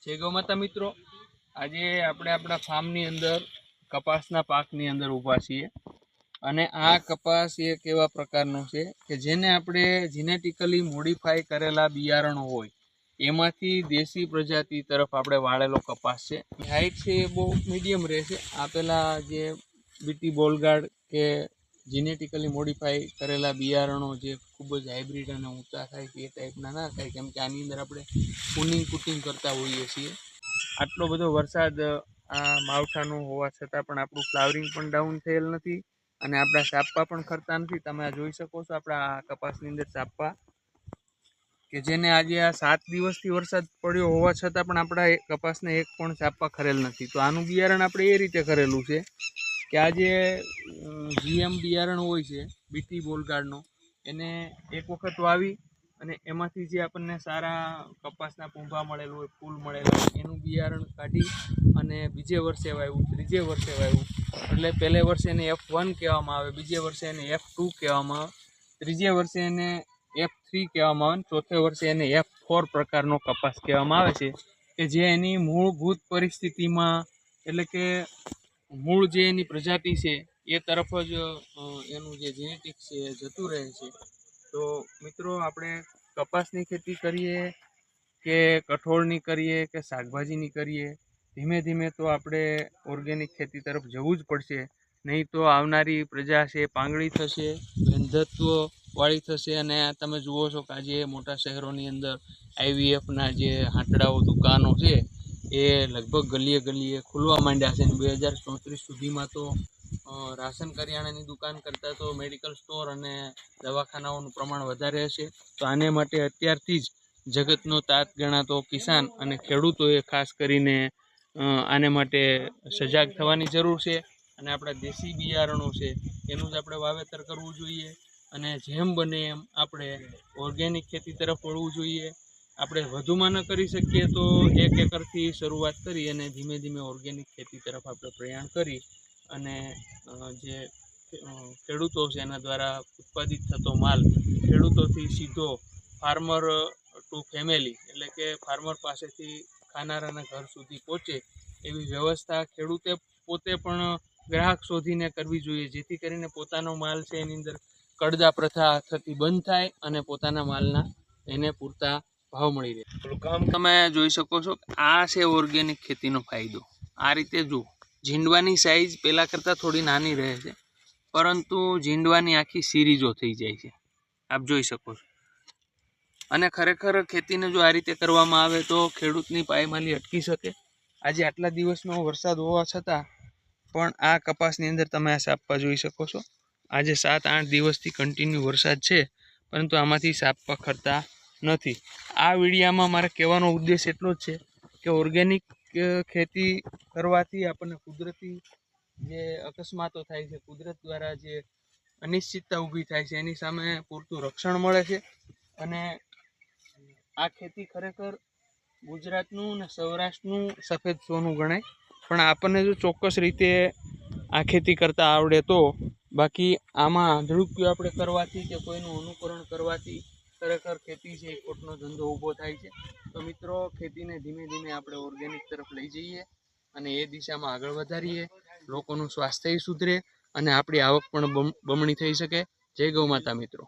જય ગૌ માતા મિત્રો, આજે આપણે આપણા ફાર્મની અંદર કપાસના પાકની અંદર ઊભા છીએ અને આ કપાસ એક એવા પ્રકારનો છે કે જેને આપણે જીનેટિકલી મોડિફાઈ કરેલા બિયારણો હોય એમાંથી દેશી પ્રજાતિ તરફ આપણે વાળેલો કપાસ છે. હાઈટ છે એ બહુ મીડિયમ રહે છે. આપેલા જે બીટી બોલગાર્ડ કે જીનેટિકલી મોડિફાઈ કરેલા બિયારણો જે ખૂબ જ હાઇબ્રિડ અને ઊંચા થાય છે એ ટાઈપના ના થાય, કેમ કે આની અંદર આપણે કુનિંગ કુટિંગ કરતા હોઈએ છીએ. આટલો બધો વરસાદ આ માવઠાનું હોવા છતાં પણ આપણું ફ્લાવરિંગ પણ ડાઉન થયેલ નથી અને આપણા સાપા પણ ખરતા નથી. તમે આ જોઈ શકો છો આપણા કપાસની અંદર સાપા કે જેને આજે આ 7 દિવસથી વરસાદ પડ્યો હોવા છતાં પણ આપણા કપાસને એક પણ સાપા ખરેલ નથી. તો આનું બિયારણ આપણે એ રીતે કરેલું છે કે આ જે જીએમ બિયારણ હોય છે બીટી બોલગાર્ડનો, એને એક વખત વાવી અને એમાંથી જે આપણને સારા કપાસના પૂંભા મળેલું હોય, ફૂલ મળેલા હોય, એનું બિયારણ કાઢી અને બીજે વર્ષે વાવ્યું, ત્રીજે વર્ષે વાવ્યું. એટલે પહેલે વર્ષે એને F1 કહેવામાં આવે, બીજે વર્ષે એને F2 કહેવામાં આવે, ત્રીજે વર્ષે એને F3 કહેવામાં આવે, ચોથે વર્ષે એને F4 પ્રકારનો કપાસ કહેવામાં આવે છે કે જે એની મૂળભૂત પરિસ્થિતિમાં, એટલે કે મૂળ જે એની પ્રજાતિ છે એ તરફ જ એનું જે જેનેટિક્સ છે એ જતું રહે છે. તો મિત્રો, આપણે કપાસની ખેતી કરીએ કે કઠોળની કરીએ કે શાકભાજીની કરીએ, ધીમે ધીમે તો આપણે ઓર્ગેનિક ખેતી તરફ જવું જ પડશે, નહીં તો આવનારી પ્રજા છે પાંગળી થશે, અંધત્વવાળી થશે. અને તમે જુઓ છો કે આજે મોટા શહેરોની અંદર IVFના જે હાટડાઓ દુકાનો છે એ લગભગ ગલીએ ગલીએ ખુલવા માંડ્યા છે. 2034 સુધીમાં તો રાશન કરિયાણાની દુકાન કરતાં તો મેડિકલ સ્ટોર અને દવાખાનાઓનું પ્રમાણ વધારે હશે. તો આને માટે અત્યારથી જ જગતનો તાત ગણાતો કિસાન અને ખેડૂતોએ ખાસ કરીને આને માટે સજાગ થવાની જરૂર છે અને આપણા દેશી બિયારણો છે એનું જ આપણે વાવેતર કરવું જોઈએ અને જેમ બને એમ આપણે ઓર્ગેનિક ખેતી તરફ વળવું જોઈએ. આપણે વધુમાં ન કરી શકીએ તો 1 એકરથી શરૂઆત કરી અને ધીમે ધીમે ઓર્ગેનિક ખેતી તરફ આપણે પ્રયાણ કરી અને જે ખેડૂતો છે એના દ્વારા ઉત્પાદિત થતો માલ ખેડૂતોથી સીધો ફાર્મર ટુ ફેમિલી, એટલે કે ફાર્મર પાસેથી ખાનારાના ઘર સુધી પહોંચે એવી વ્યવસ્થા ખેડૂતે પોતે પણ ગ્રાહક શોધીને કરવી જોઈએ, જેથી કરીને પોતાનો માલ છે એની અંદર કડદા પ્રથા થતી બંધ થાય અને પોતાના માલના એને પૂરતા ભાવ મળી રહે. તમે જોઈ શકો છો આ છે ઓર્ગેનિક ખેતીનો ફાયદો. આ રીતે જુઓ, ઝીંડવાની સાઈઝ પહેલાં કરતાં થોડી નાની રહે છે, પરંતુ ઝીંડવાની આખી સિરીઝો થઈ જાય છે, આપ જોઈ શકો છો. અને ખરેખર ખેતીને જો આ રીતે કરવામાં આવે તો ખેડૂતની પાયમાલી અટકી શકે. આજે આટલા દિવસનો વરસાદ હોવા છતાં પણ આ કપાસની અંદર તમે આ સાપા જોઈ શકો છો. આજે 7-8 દિવસથી કન્ટિન્યુ વરસાદ છે, પરંતુ આમાંથી સાપા ખરતા નથી. આ વિડીયામાં મારે કહેવાનો ઉદ્દેશ એટલો જ છે કે ઓર્ગેનિક ખેતી કરવાથી આપણને કુદરતી જે અકસ્માતો થાય છે, કુદરત દ્વારા જે અનિશ્ચિતતા ઊભી થાય છે, એની સામે પૂરતું રક્ષણ મળે છે. અને આ ખેતી ખરેખર ગુજરાતનું ને સૌરાષ્ટ્રનું સફેદ સોનું ગણાય. પણ આપણને જો ચોક્કસ રીતે આ ખેતી કરતાં આવડે તો, બાકી આમાં ધડુક્યું આપણે કરવાથી કે કોઈનું અનુકરણ કરવાથી ખરેખર ખેતી છે એ ખોટનો ધંધો ઊભો થાય છે. તો મિત્રો, ખેતીને ધીમે ધીમે આપણે ઓર્ગેનિક તરફ લઈ જઈએ અને એ દિશામાં આગળ વધારીએ. લોકોનું સ્વાસ્થ્ય સુધરે અને આપણી આવક પણ બમણી થઈ શકે. જય ગૌ માતા મિત્રો.